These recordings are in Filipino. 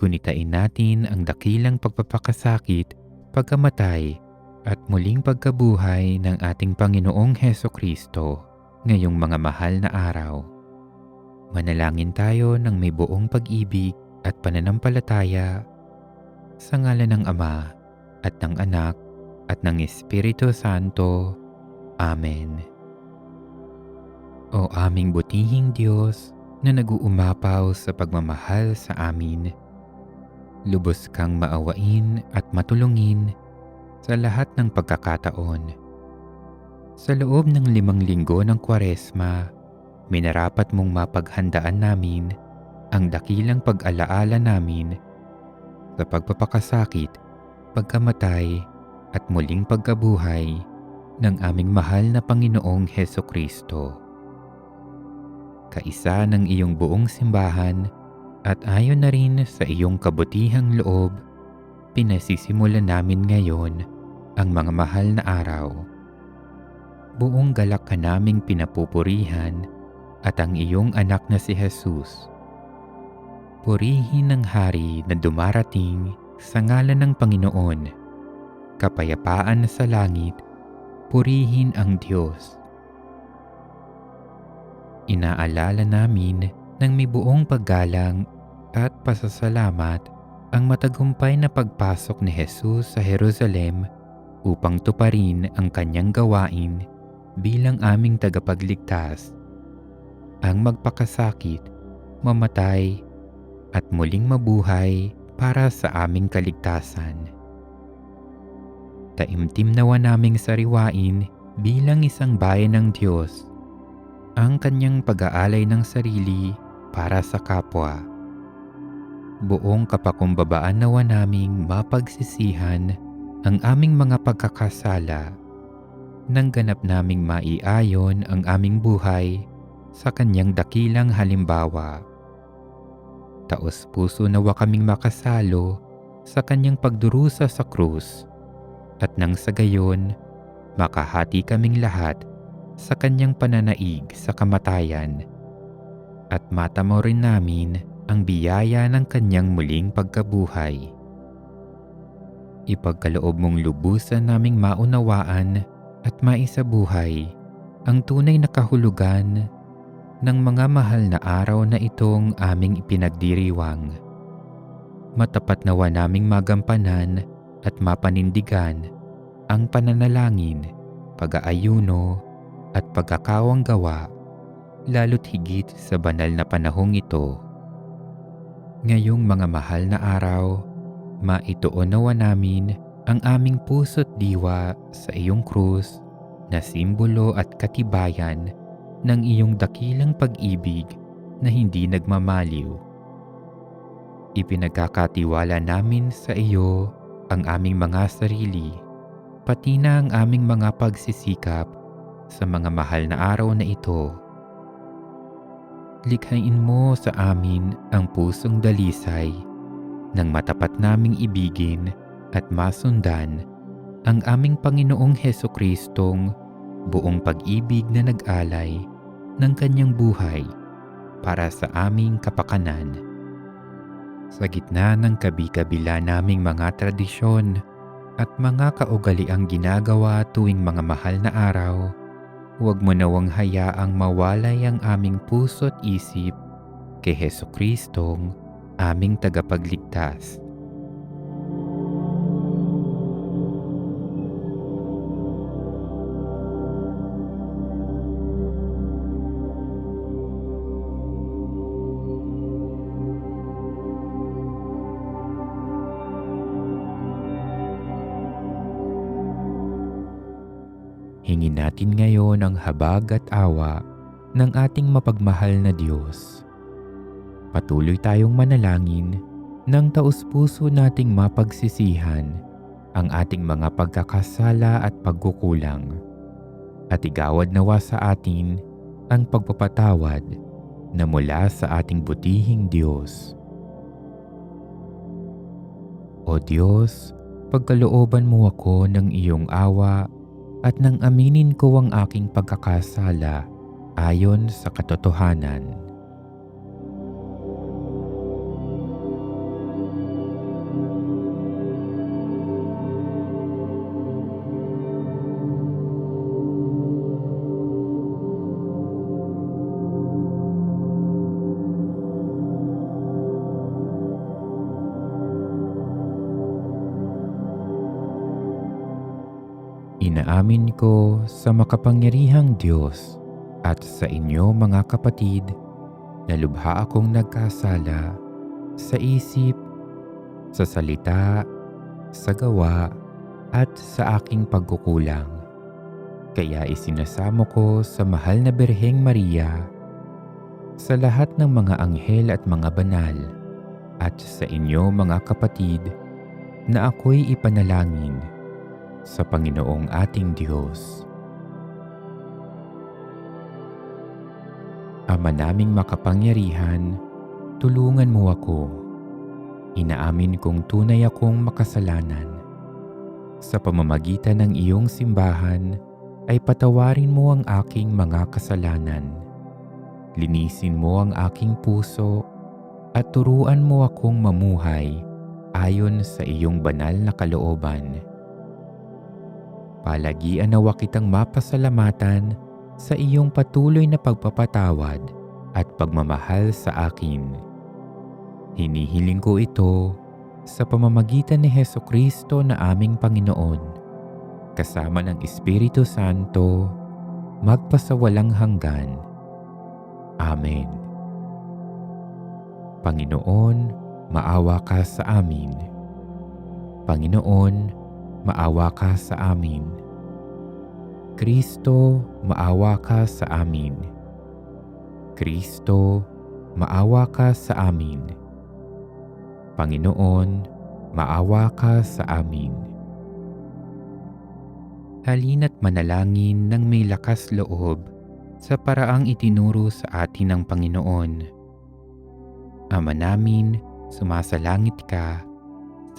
Gunitain natin ang dakilang pagpapakasakit, pagkamatay, at muling pagkabuhay ng ating Panginoong Hesukristo ngayong mga mahal na araw. Manalangin tayo ng may buong pag-ibig at pananampalataya sa ngalan ng Ama at ng Anak at ng Espiritu Santo. Amen. O aming butihing Diyos na nag-uumapaw sa pagmamahal sa amin, lubos kang maawain at matulungin sa lahat ng pagkakataon. Sa loob ng 5 linggo ng Kwaresma, minarapat mong mapaghandaan namin ang dakilang pag-alaala namin sa pagpapakasakit, pagkamatay at muling pagkabuhay ng aming mahal na Panginoong Hesukristo. Kaisa ng iyong buong simbahan at ayon na rin sa iyong kabutihang loob, pinasisimulan namin ngayon ang mga mahal na araw. Buong galak ka naming pinapupurihan at ang iyong anak na si Jesus. Purihin ang hari na dumarating sa ngalan ng Panginoon. Kapayapaan sa langit, purihin ang Diyos. Inaalala namin ng may buong paggalang at pasasalamat ang matagumpay na pagpasok ni Jesus sa Jerusalem upang tuparin ang kanyang gawain bilang aming tagapagligtas, ang magpakasakit, mamatay, at muling mabuhay para sa aming kaligtasan. Taimtim nawa naming sariwain bilang isang bayan ng Diyos ang kanyang pag-aalay ng sarili para sa kapwa. Buong kapakumbabaan nawa naming mapagsisihan ang aming mga pagkakasala nang ganap naming maiayon ang aming buhay sa kanyang dakilang halimbawa. Taos-puso nawa kaming makasalo sa kanyang pagdurusa sa krus at nang sa gayon makahati kaming lahat sa kanyang pananaig sa kamatayan at matamo rin namin ang biyaya ng kanyang muling pagkabuhay. Ipagkaloob mong lubusan naming maunawaan at maisabuhay ang tunay na kahulugan ng mga mahal na araw na itong aming ipinagdiriwang. Matapat nawa naming magampanan at mapanindigan ang pananalangin, pag-aayuno, at pagkakawang gawa, lalo't higit sa banal na panahong ito. Ngayong mga mahal na araw, maituon nawa namin ang aming puso't diwa sa iyong krus na simbolo at katibayan ng iyong dakilang pag-ibig na hindi nagmamaliw. Ipinagkakatiwala namin sa iyo ang aming mga sarili, pati na ang aming mga pagsisikap sa mga mahal na araw na ito. Likhain mo sa amin ang pusong dalisay nang matapat naming ibigin at masundan ang aming Panginoong Hesukristong buong pag-ibig na nag-alay ng kanyang buhay para sa aming kapakanan. Sa gitna ng kabi-kabila naming mga tradisyon at mga kaugaliang ginagawa tuwing mga mahal na araw, huwag mo nawang hayaang mawalay ang aming puso't isip kay Hesukristong aming tagapagligtas. Hingin natin ngayon ang habag at awa ng ating mapagmahal na Diyos. Patuloy tayong manalangin ng taus-puso nating mapagsisihan ang ating mga pagkakasala at pagkukulang, at igawad nawa sa atin ang pagpapatawad na mula sa ating butihing Diyos. O Diyos, pagkalooban mo ako ng iyong awa at nang aminin ko ang aking pagkakasala ayon sa katotohanan. Inaamin ko sa makapangyarihang Diyos at sa inyo mga kapatid na lubha akong nagkasala sa isip, sa salita, sa gawa at sa aking pagkukulang. Kaya isinasamo ko sa mahal na Birheng Maria, sa lahat ng mga anghel at mga banal, at sa inyo mga kapatid na ako'y ipanalangin sa Panginoong ating Diyos. Ama naming makapangyarihan, tulungan mo ako. Inaamin kong tunay akong makasalanan. Sa pamamagitan ng iyong simbahan, ay patawarin mo ang aking mga kasalanan. Linisin mo ang aking puso at turuan mo akong mamuhay ayon sa iyong banal na kalooban. Palagian nawa kitang mapasalamatan sa iyong patuloy na pagpapatawad at pagmamahal sa akin. Hinihiling ko ito sa pamamagitan ni Hesukristo na aming Panginoon, kasama ng Espiritu Santo, magpasawalang hanggan. Amen. Panginoon, maawa ka sa amin. Panginoon, maawa ka sa amin. Kristo, maawa ka sa amin. Kristo, maawa ka sa amin. Panginoon, maawa ka sa amin. Halina't manalangin ng may lakas loob sa paraang itinuro sa atin ng Panginoon. Ama namin, sumasalangit ka,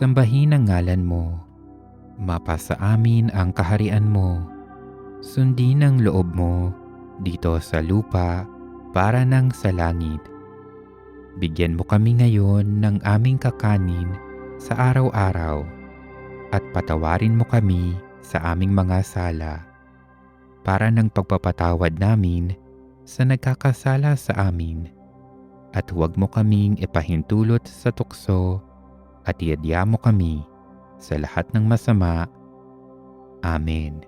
sambahin ang ngalan mo. Mapasa amin ang kaharian mo. Sundin ang loob mo dito sa lupa para nang sa langit. Bigyan mo kami ngayon ng aming kakanin sa araw-araw at patawarin mo kami sa aming mga sala para ng pagpapatawad namin sa nagkakasala sa amin. At huwag mo kaming ipahintulot sa tukso at iadya mo kami sa lahat ng masama. Amen.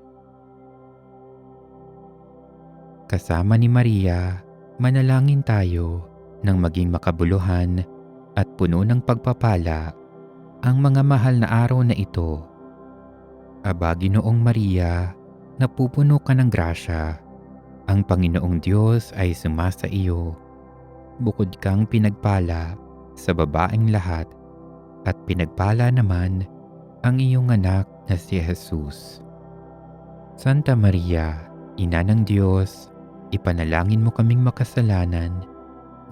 Kasama ni Maria, manalangin tayo nang maging makabuluhan at puno ng pagpapala ang mga mahal na araw na ito. Aba, Ginoong Maria, napupuno ka ng grasya. Ang Panginoong Diyos ay sumasa iyo. Bukod kang pinagpala sa babaeng lahat at pinagpala naman ang iyong anak na si Jesus. Santa Maria, Ina ng Diyos, ipanalangin mo kaming makasalanan,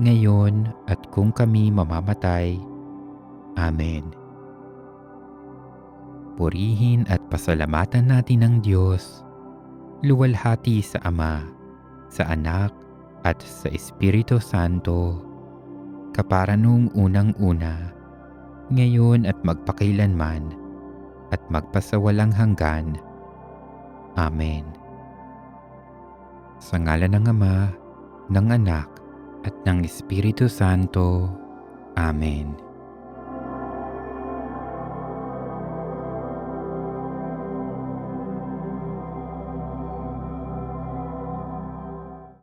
ngayon at kung kami mamamatay. Amen. Purihin at pasalamatan natin ang Diyos, luwalhati sa Ama, sa Anak, at sa Espiritu Santo, kapara nung unang-una, ngayon at magpakailanman, at magpasawalang hanggan. Amen. Sa ngalan ng Ama, ng Anak, at ng Espiritu Santo. Amen.